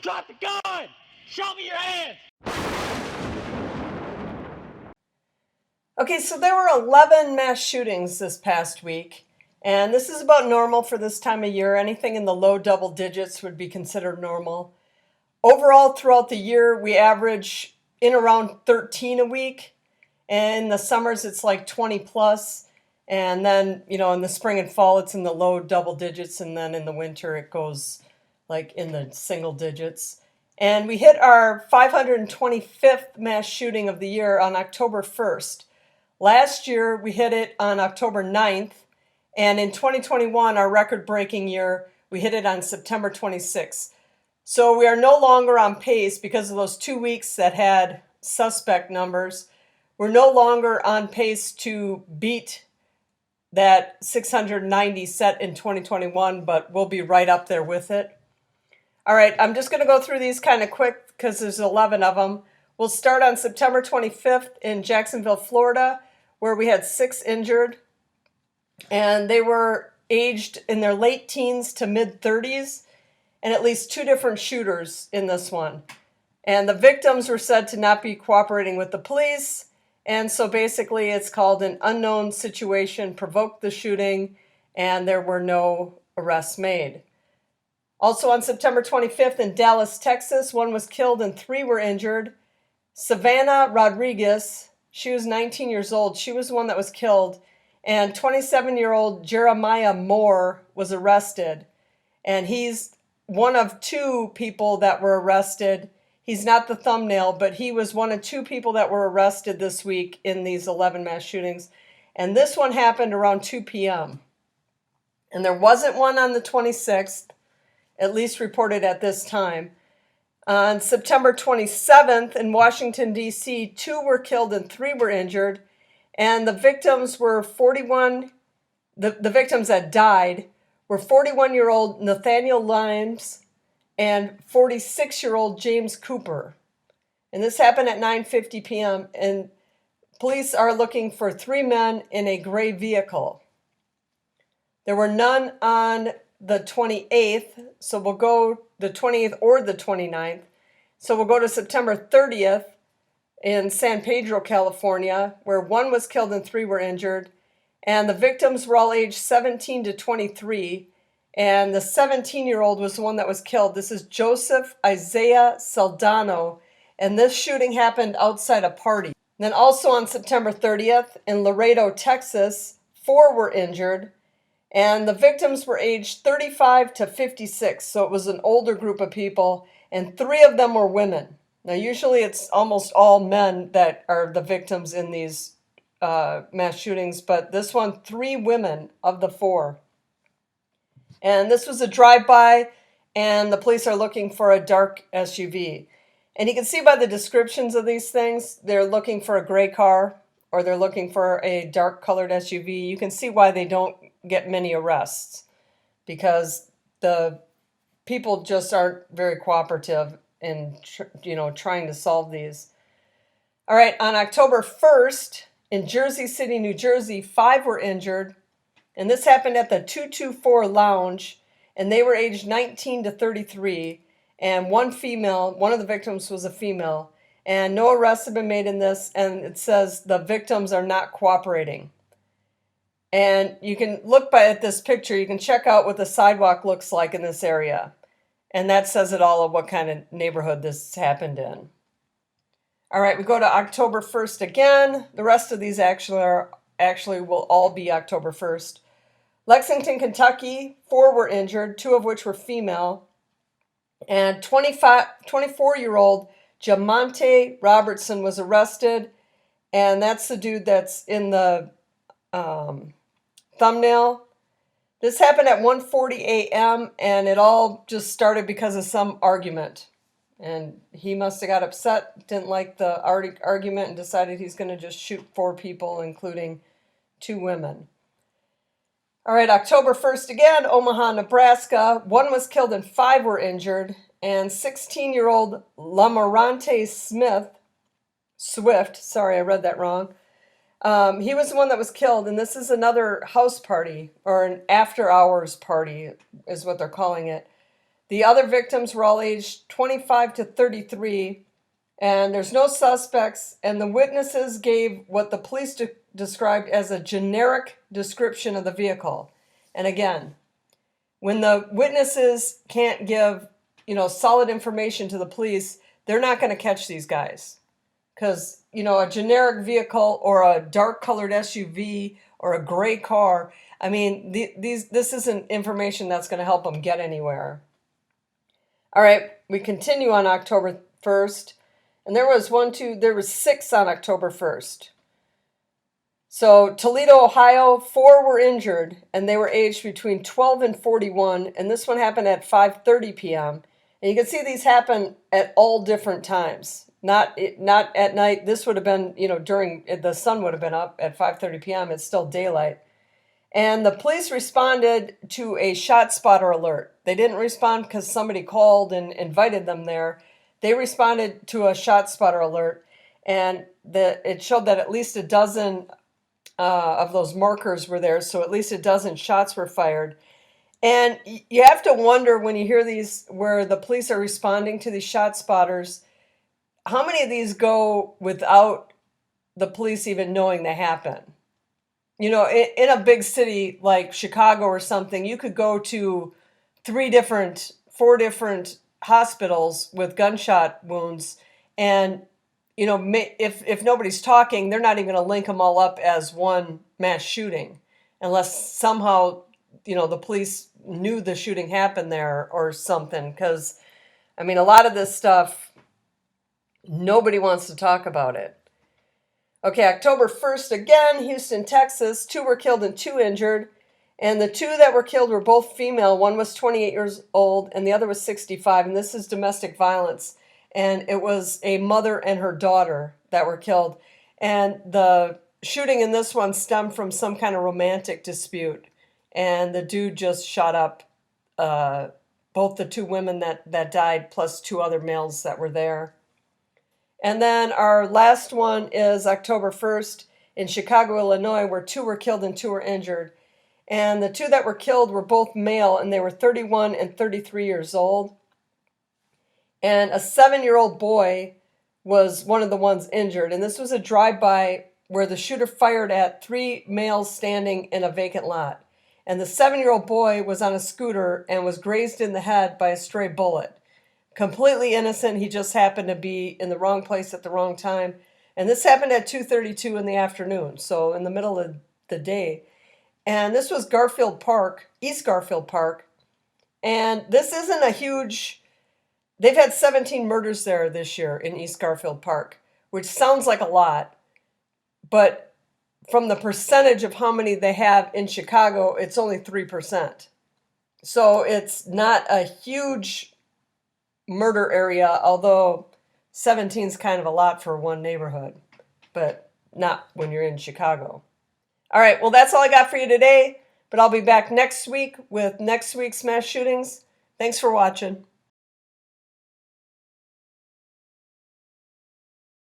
Drop the gun! Show me your hands! Okay, so there were 11 mass shootings this past week, and this is about normal for this time of year. Anything in the low double digits would be considered normal. Overall, throughout the year, we average in around 13 a week. And in the summers, it's like 20 plus. And then, in the spring and fall, it's in the low double digits. And then in the winter, it goes like in the single digits. And we hit our 525th mass shooting of the year on October 1st. Last year, we hit it on October 9th. And in 2021, our record-breaking year, we hit it on September 26th. So we are no longer on pace because of those 2 weeks that had suspect numbers. We're no longer on pace to beat that 690 set in 2021, but we'll be right up there with it. All right, I'm just going to go through these kind of quick because there's 11 of them. We'll start on September 25th in Jacksonville, Florida, where we had 6 injured. And they were aged in their late teens to mid-30s, and at least 2 different shooters in this one. And the victims were said to not be cooperating with the police. And so basically it's called an unknown situation, provoked the shooting, and there were no arrests made. Also on September 25th in Dallas, Texas, 1 was killed and 3 were injured. Savannah Rodriguez, she was 19 years old. She was the one that was killed. And 27-year-old Jeremiah Moore was arrested. And he's one of 2 people that were arrested. He's not the thumbnail, but he was one of 2 people that were arrested this week in these 11 mass shootings. And this one happened around 2 p.m. And there wasn't one on the 26th, at least reported at this time. On September 27th in Washington, D.C., 2 were killed and 3 were injured. And the victims were 41, the victims that died were 41-year-old Nathaniel Limes and 46-year-old James Cooper. And this happened at 9:50 p.m. And police are looking for 3 men in a gray vehicle. There were none on the 28th, so we'll go the 28th or the 29th. So we'll go to September 30th in San Pedro, California, where 1 was killed and 3 were injured. And the victims were all aged 17 to 23. And the 17-year-old was the one that was killed. This is Joseph Isaiah Saldana. And this shooting happened outside a party. And then also on September 30th in Laredo, Texas, 4 were injured. And the victims were aged 35 to 56. So it was an older group of people. And 3 of them were women. Now, usually it's almost all men that are the victims in these mass shootings, but this one, 3 women of the 4. And this was a drive-by, and the police are looking for a dark SUV. And you can see by the descriptions of these things, they're looking for a gray car, or they're looking for a dark-colored SUV. You can see why they don't get many arrests, because the people just aren't very cooperative in trying to solve these. All right, on October 1st in Jersey City, New Jersey, 5 were injured, and this happened at the 224 Lounge, and they were aged 19 to 33, and 1 female, one of the victims was a female, and no arrests have been made in this, and it says the victims are not cooperating. And you can look at this picture, you can check out what the sidewalk looks like in this area. And that says it all of what kind of neighborhood this happened in. All right, we go to October 1st again. The rest of these actually will all be October 1st. Lexington, Kentucky, 4 were injured, 2 of which were female. And 24-year-old Jamonte Robertson was arrested. And that's the dude that's in the thumbnail. This happened at 1:40 a.m. and it all just started because of some argument. And he must have got upset, didn't like the argument, and decided he's going to just shoot 4 people, including 2 women. All right, October 1st again, Omaha, Nebraska. 1 was killed and 5 were injured. And 16-year-old Lamarante Swift, sorry, I read that wrong. He was the one that was killed, and this is another house party, or an after-hours party is what they're calling it. The other victims were all aged 25 to 33, and there's no suspects, and the witnesses gave what the police described as a generic description of the vehicle. And again, when the witnesses can't give, solid information to the police, they're not going to catch these guys. Because, a generic vehicle or a dark colored SUV or a gray car, this isn't information that's going to help them get anywhere. All right, we continue on October 1st. And there was 6 on October 1st. So Toledo, Ohio, 4 were injured, and they were aged between 12 and 41. And this one happened at 5:30 p.m. And you can see these happen at all different times. Not at night. This would have been, during the sun would have been up at 5:30 p.m. It's still daylight. And the police responded to a shot spotter alert. They didn't respond because somebody called and invited them there. They responded to a shot spotter alert, and it showed that at least a dozen of those markers were there, so at least a dozen shots were fired. And you have to wonder when you hear these, where the police are responding to these shot spotters, how many of these go without the police even knowing they happen? In a big city like Chicago or something, you could go to 4 different hospitals with gunshot wounds, and if nobody's talking, they're not even going to link them all up as one mass shooting unless somehow the police knew the shooting happened there or something, because a lot of this stuff, nobody wants to talk about it. Okay, October 1st again, Houston, Texas, 2 were killed and 2 injured. And the 2 that were killed were both female. One was 28 years old and the other was 65. And this is domestic violence. And it was a mother and her daughter that were killed. And the shooting in this one stemmed from some kind of romantic dispute. And the dude just shot up both the 2 women that died plus 2 other males that were there. And then our last one is October 1st in Chicago, Illinois, where 2 were killed and 2 were injured. And the 2 that were killed were both male, and they were 31 and 33 years old. And a 7-year-old boy was one of the ones injured. And this was a drive-by where the shooter fired at 3 males standing in a vacant lot. And the 7-year-old boy was on a scooter and was grazed in the head by a stray bullet. Completely innocent. He just happened to be in the wrong place at the wrong time. And this happened at 2:32 in the afternoon, so in the middle of the day. And this was Garfield Park, East Garfield Park. And this isn't a huge... They've had 17 murders there this year in East Garfield Park, which sounds like a lot. But from the percentage of how many they have in Chicago, it's only 3%. So it's not a huge murder area, although 17 is kind of a lot for one neighborhood, but not when you're in Chicago. All right, well, that's all I got for you today, but I'll be back next week with next week's mass shootings. Thanks for watching.